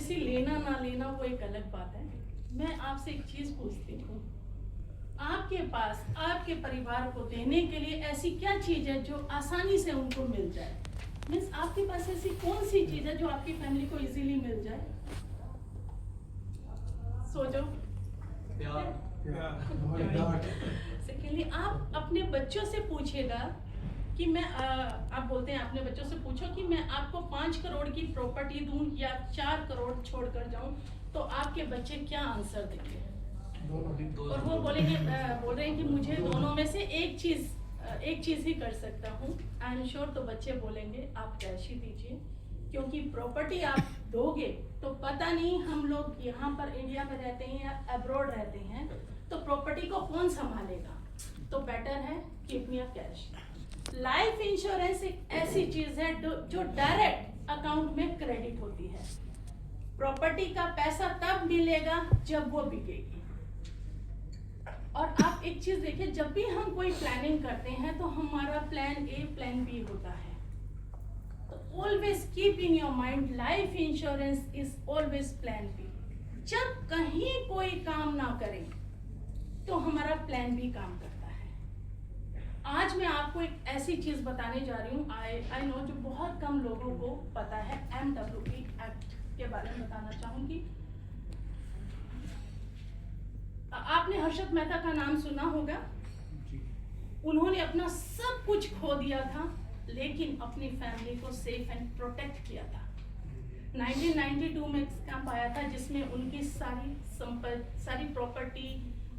Policy लेना ना लेना वो एक अलग बात है। मैं आपसे एक चीज पूछती हूँ, आपके पास आपके परिवार को देने के लिए ऐसी क्या चीज है जो आसानी से उनको मिल जाए? मीन्स आपके पास ऐसी कौन सी चीज है जो आपकी फैमिली को इजीली मिल जाए? सोचो। सेकेंडली, आप अपने बच्चों से पूछिएगा कि आप बोलते हैं अपने बच्चों से पूछो कि मैं आपको 5 करोड़ की प्रॉपर्टी दूं या 4 करोड़ छोड़कर जाऊं, तो आपके बच्चे क्या आंसर देंगे? और वो बोलेंगे बोल रहे हैं कि मुझे दोनों में से एक चीज ही कर सकता हूँ। आई एम श्योर तो बच्चे बोलेंगे आप कैश ही दीजिए, क्योंकि प्रॉपर्टी आप दोगे तो पता नहीं हम लोग यहाँ पर इंडिया में रहते हैं या अब्रॉड रहते हैं तो प्रॉपर्टी को कौन संभालेगा, तो बेटर है keep me a cash. Life insurance एक ऐसी चीज है जो डायरेक्ट अकाउंट में क्रेडिट होती है। प्रॉपर्टी का पैसा तब मिलेगा जब वो बिकेगी। और आप एक चीज देखिए, जब भी हम कोई प्लानिंग करते हैं तो हमारा प्लान ए प्लान बी होता है। तो always keep in your mind life insurance is always plan B. जब कहीं कोई काम ना करे तो हमारा प्लान बी काम करता है। आज मैं आपको एक ऐसी चीज बताने जा रही हूँ, आई नो जो बहुत कम लोगों को पता है। MWP एक्ट के बारे में बताना चाहूंगी। आपने हर्षद मेहता का नाम सुना होगा। उन्होंने अपना सब कुछ खो दिया था लेकिन अपनी फैमिली को सेफ एंड प्रोटेक्ट किया था। 1992 में स्कैम आया था जिसमें उनकी सारी प्रॉपर्टी,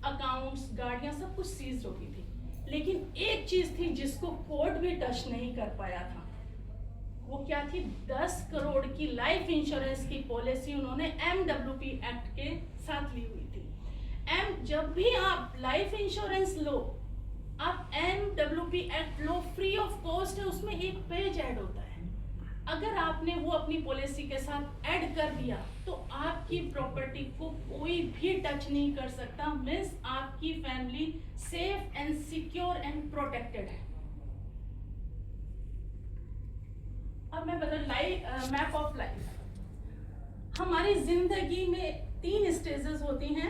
अकाउंट्स, गाड़ियां सब कुछ सीज हो गई थी। लेकिन एक चीज थी जिसको कोर्ट भी टच नहीं कर पाया था। वो क्या थी? 10 करोड़ की लाइफ इंश्योरेंस की पॉलिसी उन्होंने MWP एक्ट के साथ ली हुई थी। जब भी आप लाइफ इंश्योरेंस लो, आप MWP act low, free of cost है, उसमें एक पेज ऐड होता है। अगर आपने वो अपनी पॉलिसी के साथ ऐड कर दिया तो आपकी प्रॉपर्टी को कोई भी टच नहीं कर सकता। मीन्स आपकी family safe and secure and protected है। अब मैं बता मैप ऑफ लाइफ। हमारी जिंदगी में 3 स्टेजेस होती हैं,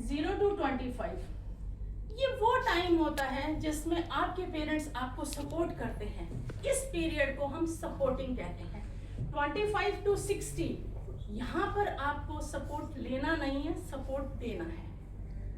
0 to 25। ये वो टाइम होता है जिसमें आपके पेरेंट्स आपको सपोर्ट करते हैं। इस पीरियड को हम सपोर्टिंग कहते हैं। 25 to 60, यहाँ पर आपको सपोर्ट लेना नहीं है, सपोर्ट देना है।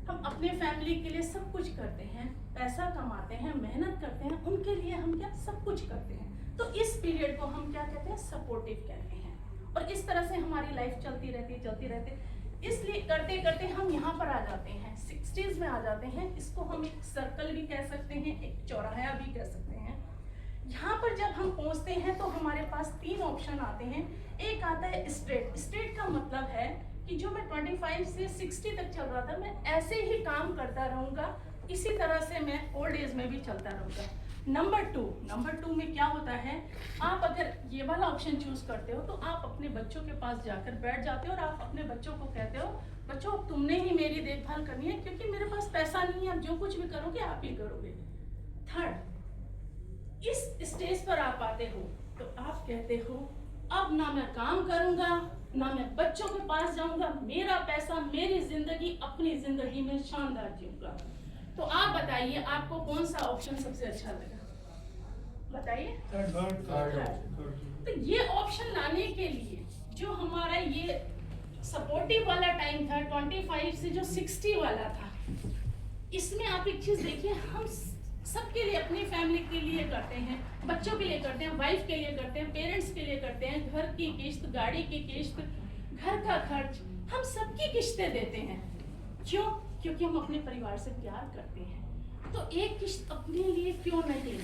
हम अपने फैमिली के लिए सब कुछ करते हैं, पैसा कमाते हैं, मेहनत करते हैं, उनके लिए हम क्या सब कुछ करते हैं। तो इस पीरियड को हम क्या कहते हैं? सपोर्टिव कहते हैं। और इस तरह से हमारी लाइफ चलती रहती है। इसलिए करते करते हम यहाँ पर आ जाते हैं, 60s में आ जाते हैं। इसको हम एक सर्कल भी कह सकते हैं, एक चौराहा भी कह सकते हैं। यहाँ पर जब हम पहुँचते हैं तो हमारे पास 3 ऑप्शन आते हैं। एक आता है स्ट्रेट का मतलब है कि जो मैं 25 से 60 तक चल रहा था, मैं ऐसे ही काम करता रहूँगा, इसी तरह से मैं ओल्ड एज में भी चलता रहूँगा। नंबर टू में क्या होता है, आप अगर ये वाला ऑप्शन चूज करते हो तो आप अपने बच्चों के पास जाकर बैठ जाते हो और आप अपने बच्चों को कहते हो, बच्चों तुमने ही मेरी देखभाल करनी है क्योंकि मेरे पास पैसा नहीं है, आप जो कुछ भी करोगे आप ही करोगे। थर्ड, इस स्टेज पर आप आते हो तो आप कहते हो अब ना मैं काम करूंगा, ना मैं बच्चों के पास जाऊंगा, मेरा पैसा, मेरी जिंदगी, अपनी जिंदगी में शानदार जीऊंगा। तो आप बताइए आपको कौन सा ऑप्शन सबसे अच्छा लगा? बताइए। तो ये ऑप्शन लाने के लिए जो हमारा ये सपोर्टिव वाला टाइम था 25 से जो 60 वाला था, इसमें आप एक चीज देखिए, हम सबके लिए, अपनी फैमिली के लिए करते हैं, बच्चों के लिए करते हैं, वाइफ के लिए करते हैं, पेरेंट्स के लिए करते हैं, घर की किस्त, गाड़ी की किस्त, घर का खर्च, हम सबकी किस्तें देते हैं। क्यों? क्योंकि हम अपने परिवार से प्यार करते हैं। तो एक किस्त अपने लिए क्यों नहीं?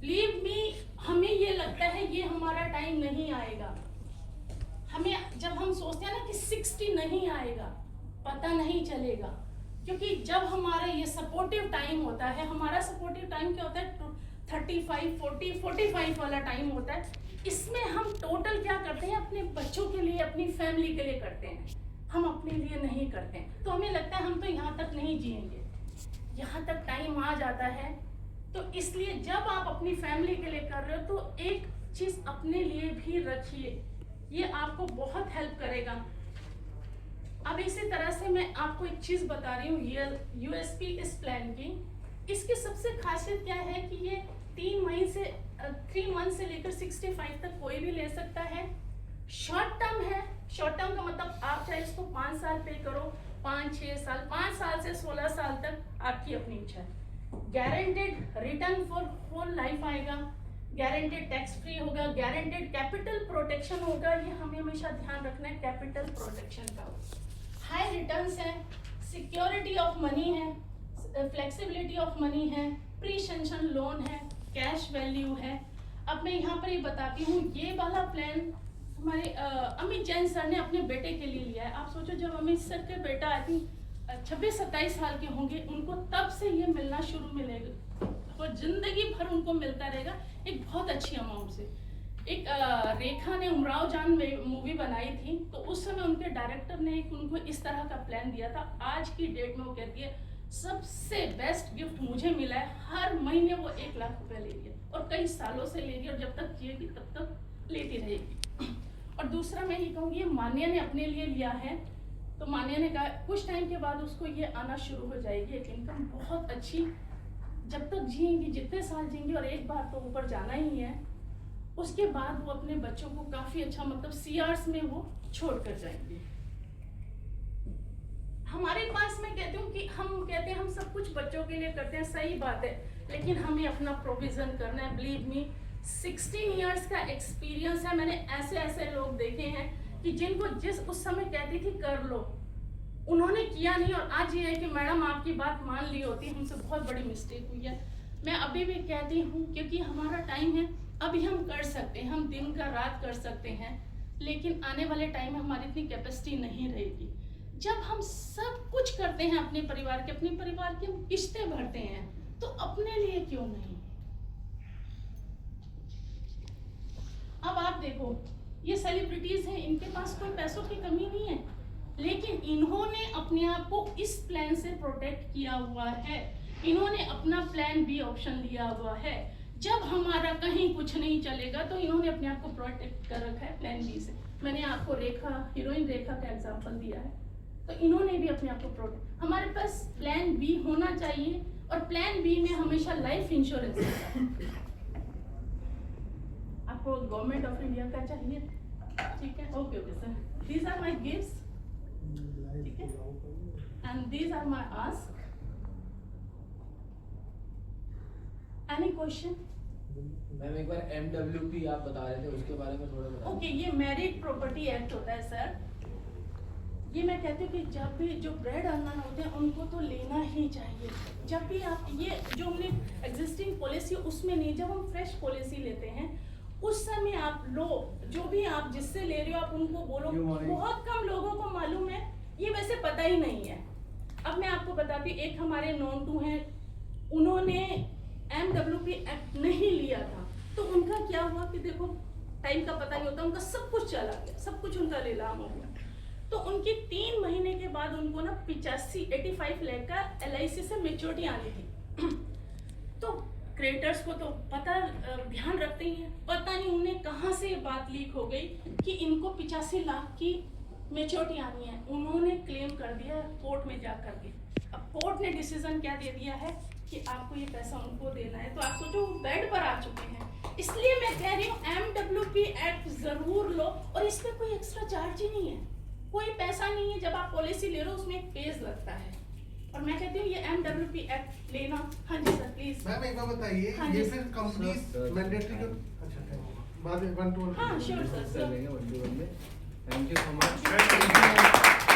बिलीव मी, हमें ये लगता है ये हमारा टाइम नहीं आएगा। हमें जब हम सोचते हैं ना कि 60 नहीं आएगा, पता नहीं चलेगा, क्योंकि जब हमारा ये सपोर्टिव टाइम होता है, हमारा सपोर्टिव टाइम क्या होता है? 35, 40, 45 वाला टाइम होता है। इसमें हम टोटल क्या करते हैं? अपने बच्चों के लिए, अपनी फैमिली के लिए करते हैं, हम अपने लिए नहीं करते हैं। तो हमें लगता है हम तो यहाँ तक नहीं जिएंगे, यहाँ तक टाइम आ जाता है। तो इसलिए जब आप अपनी फैमिली के लिए कर रहे हो तो एक चीज अपने लिए भी रखिए। ये आपको बहुत हेल्प करेगा। अब इसी तरह से मैं आपको एक चीज बता रही हूँ ये यूएसपी इस प्लान की। इसकी सबसे खासियत क्या है कि ये 3 मंथ से लेकर 65 तक कोई भी ले सकता है। शॉर्ट टर्म है। शॉर्ट टर्म का मतलब आप चाहे इसको 5 साल पे करो, 5-6 साल, 5 साल से 16 साल तक आपकी अपनी इच्छा है। Guaranteed return for whole life आएगा, गारंटेड टैक्स फ्री होगा, गारंटेड कैपिटल प्रोटेक्शन होगा। ये हमें हमेशा ध्यान रखना है कैपिटल प्रोटेक्शन का। हाई रिटर्न्स है, सिक्योरिटी ऑफ मनी है, फ्लेक्सिबिलिटी ऑफ मनी है, प्री सेंशन लोन है, कैश वैल्यू है। अब मैं यहाँ पर ये बताती हूँ, ये वाला प्लान हमारे अमित जैन सर ने अपने बेटे के लिए लिया है। आप सोचो जब अमित सर के बेटा आई थिंक 26-27 साल के होंगे, उनको तब से ये मिलना शुरू मिलेगा और जिंदगी भर उनको मिलता रहेगा एक बहुत अच्छी अमाउंट से। एक रेखा ने उमराव जान मूवी बनाई थी, तो उस समय उनके डायरेक्टर ने एक उनको इस तरह का प्लान दिया था। आज की डेट में वो कहती है सबसे बेस्ट गिफ्ट मुझे मिला है। हर महीने वो 1 लाख रुपए ले रही है और कई सालों से ले रही है और जब तक जिएगी तब तक लेती रहेगी। और दूसरा मैं ये कहूँगी, ये मान्या ने अपने लिए लिया है, तो मान्या ने कहा कुछ टाइम के बाद उसको ये आना शुरू हो जाएगी एक इनकम बहुत अच्छी। जब तक जिएंगी, जितने साल जिएंगी, और एक बार तो ऊपर जाना ही है, उसके बाद वो अपने बच्चों को काफी अच्छा मतलब सीआर्स में वो छोड़ कर जाएंगे। हमारे पास मैं कहती हूँ कि हम कहते हैं हम सब कुछ बच्चों के लिए करते हैं, सही बात है, लेकिन हमें अपना प्रोविजन करना है। बिलीव मी, 16 इयर्स का एक्सपीरियंस है। मैंने ऐसे लोग देखे हैं कि जिनको जिस उस समय कहती थी कर लो, उन्होंने किया नहीं, और आज ये है कि मैडम आपकी बात मान ली होती, हमसे बहुत बड़ी मिस्टेक हुई है। मैं अभी भी कहती हूँ क्योंकि हमारा टाइम है, अभी हम कर सकते हैं, हम दिन का रात कर सकते हैं, लेकिन आने वाले टाइम में हमारी इतनी कैपेसिटी नहीं रहेगी। जब हम सब कुछ करते हैं अपने परिवार की हम किस्तें भरते हैं, तो अपने लिए क्यों नहीं। अब आप देखो, ये सेलिब्रिटीज हैं, इनके पास कोई पैसों की कमी नहीं है, लेकिन इन्होंने अपने आप को इस प्लान से प्रोटेक्ट किया हुआ है। इन्होंने अपना प्लान बी ऑप्शन लिया हुआ है। जब हमारा कहीं कुछ नहीं चलेगा तो इन्होंने अपने आप को प्रोटेक्ट कर रखा है प्लान बी से। मैंने आपको हीरोइन रेखा का एग्जांपल दिया है, तो इन्होंने भी अपने आप को प्रोटेक्ट। हमारे पास प्लान बी होना चाहिए, और प्लान बी में हमेशा लाइफ इंश्योरेंस है। आपको गवर्नमेंट ऑफ इंडिया का चाहिए, ठीक है, okay sir. These are my gifts, ठीक है, and these are my ask. Any question? Ma'am एक बार MWP आप बता रहे थे, उसके बारे में थोड़ा बताइए। ओके, ये मैरिड प्रॉपर्टी एक्ट होता है सर। ये मैं कहती हूँ कि जब भी जो ब्रेड अर्नर होते हैं उनको तो लेना ही चाहिए। जब भी आप ये जो हमने एग्जिस्टिंग पॉलिसी उसमें नहीं, जब हम फ्रेश पॉलिसी लेते हैं उस समय आप लो, जो भी आप जिससे ले रहे हो आप उनको बोलो। बहुत कम लोगों को मालूम है, ये वैसे पता ही नहीं है। अब मैं आपको बताती हूँ, एक हमारे नॉन टू हैं, उन्होंने MWP एक्ट नहीं लिया था, तो उनका क्या हुआ कि देखो टाइम का पता नहीं होता, उनका सब कुछ चला गया, सब कुछ उनका नीलाम हो गया। तो उनकी 3 महीने के बाद उनको ना 85 लाख का LIC से मेच्योरिटी आनी थी। तो क्रिएटर्स को तो पता, ध्यान रखते ही हैं, पता नहीं उन्हें कहाँ से ये बात लीक हो गई कि इनको 85 लाख की मेच्योरिटी आनी है। उन्होंने क्लेम कर दिया कोर्ट में जा करके। अब कोर्ट ने डिसीजन क्या दे दिया है कि आपको ये पैसा उनको देना है। तो आप सोचो वो बेड पर आ चुके हैं। इसलिए मैं कह रही हूँ MWP एक्ट जरूर लो, और इसमें कोई एक्स्ट्रा चार्ज ही नहीं है, कोई पैसा नहीं है। जब आप पॉलिसी ले रहे हो उसमें एक पेज लगता है, और मैं कहती हूँ ये MWP एक्ट लेना। हाँ जी सर प्लीज। मैम एक बार बताइए, हाँ ये जी, फिर कंपनी मैंडेटरी जो अच्छा बाद में 1 to 1 हाँ श्योर सर। लेंगे 1 to 1 में। Thank you so much.